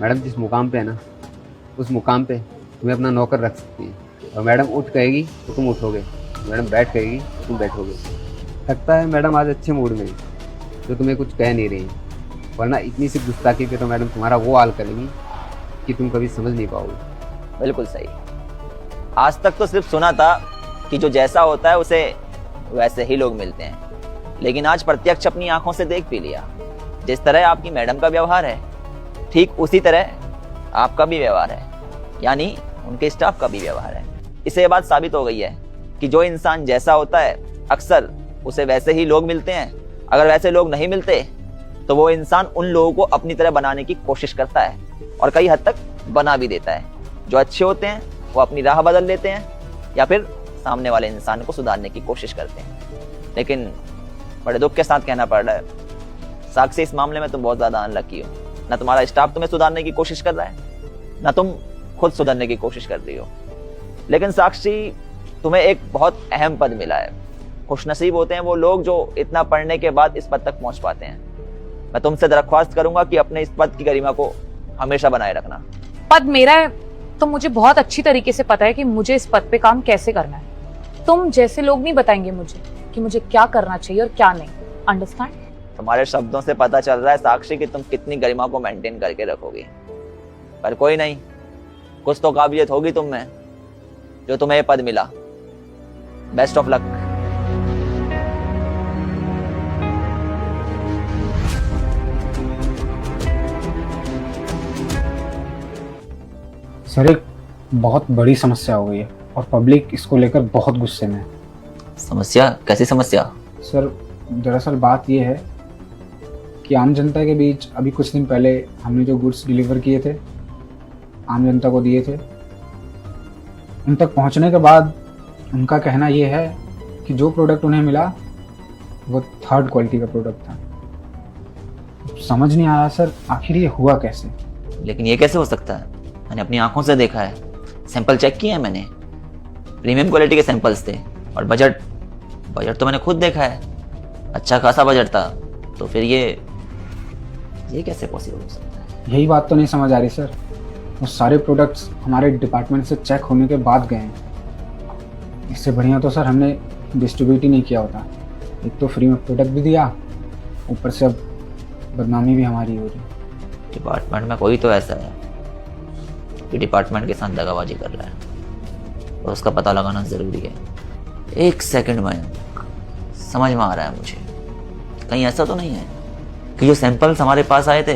Madam जिस मुकाम पे है ना, उस मुकाम पे तुम्हें अपना नौकर रख सकती है। और मैडम उठ कहेगी तो तुम उठोगे, मैडम बैठ कहेगी तो तुम बैठोगे। लगता है मैडम आज अच्छे मूड में हैं, जो तुम्हें कुछ कह नहीं रही, वरना इतनी सी गुस्ताखी पे तो मैडम तुम्हारा वो हाल करेंगी कि तुम कभी समझ नहीं पाओगे। बिल्कुल सही। आज तक तो सिर्फ सुना था कि जो जैसा होता है उसे वैसे ही लोग मिलते हैं, लेकिन आज प्रत्यक्ष अपनी आंखों से देख भी लिया। जिस तरह आपकी मैडम का व्यवहार है, ठीक उसी तरह आपका भी व्यवहार है, यानी उनके स्टाफ का भी व्यवहार है। इससे ये बात साबित हो गई है कि जो इंसान जैसा होता है अक्सर उसे वैसे ही लोग मिलते हैं। अगर वैसे लोग नहीं मिलते तो वो इंसान उन लोगों को अपनी तरह बनाने की कोशिश करता है और कई हद तक बना भी देता है। जो अच्छे होते हैं वो अपनी राह बदल लेते हैं या फिर सामने वाले इंसान को सुधारने की कोशिश करते हैं। लेकिन बड़े दुख के साथ कहना पड़ रहा है, साक्षी, इस मामले में तुम बहुत ज्यादा अनलकी हो। ना तुम्हारा स्टाफ तुम्हें सुधारने की कोशिश कर रहा है, ना तुम खुद सुधरने की कोशिश कर रही हो। लेकिन साक्षी, तुम्हें एक बहुत अहम पद मिला है। खुशनसीब होते हैं वो लोग जो इतना पढ़ने के बाद इस पद तक पहुंच पाते हैं। मैं तुमसे दरख्वास्त करूंगा कि अपने इस पद की गरिमा को हमेशा बनाए रखना। पद मेरा है तो मुझे बहुत अच्छी तरीके से पता है कि मुझे इस पद पे काम कैसे करना है। तुम जैसे लोग नहीं बताएंगे मुझे कि मुझे क्या करना चाहिए और क्या नहीं। अंडरस्टैंड? तुम्हारे शब्दों से पता चल रहा है साक्षी कि तुम कितनी गरिमा को मेंटेन करके रखोगी। पर कोई नहीं, कुछ तो काबिलियत होगी तुम में जो तुम्हें ये पद मिला। Best of luck. सर, एक बहुत बड़ी समस्या हो गई है और पब्लिक इसको लेकर बहुत गुस्से में है। समस्या? कैसी समस्या? सर, दरअसल बात ये है कि आम जनता के बीच अभी कुछ दिन पहले हमने जो गुड्स डिलीवर किए थे, आम जनता को दिए थे, उन तक पहुंचने के बाद उनका कहना ये है कि जो प्रोडक्ट उन्हें मिला वो थर्ड क्वालिटी का प्रोडक्ट था। समझ नहीं आ रहा सर, आखिर ये हुआ कैसे? लेकिन ये कैसे हो सकता है? मैंने अपनी आंखों से देखा है, सैंपल चेक किए हैं मैंने, प्रीमियम क्वालिटी के सैंपल्स थे। और बजट तो मैंने खुद देखा है, अच्छा खासा बजट था। तो फिर ये कैसे पॉसिबल हो सकता है? यही बात तो नहीं समझ आ रही सर। वो सारे प्रोडक्ट्स हमारे डिपार्टमेंट से चेक होने के बाद गए हैं। इससे बढ़िया तो सर हमने डिस्ट्रीब्यूट ही नहीं किया होता। एक तो फ्री में प्रोडक्ट भी दिया, ऊपर से अब बदनामी भी हमारी हो रही। डिपार्टमेंट में कोई तो ऐसा है कि डिपार्टमेंट के साथ दगाबाजी कर रहा है और उसका पता लगाना ज़रूरी है। एक सेकंड में समझ में आ रहा है मुझे, कहीं ऐसा तो नहीं है कि जो सैंपल्स हमारे पास आए थे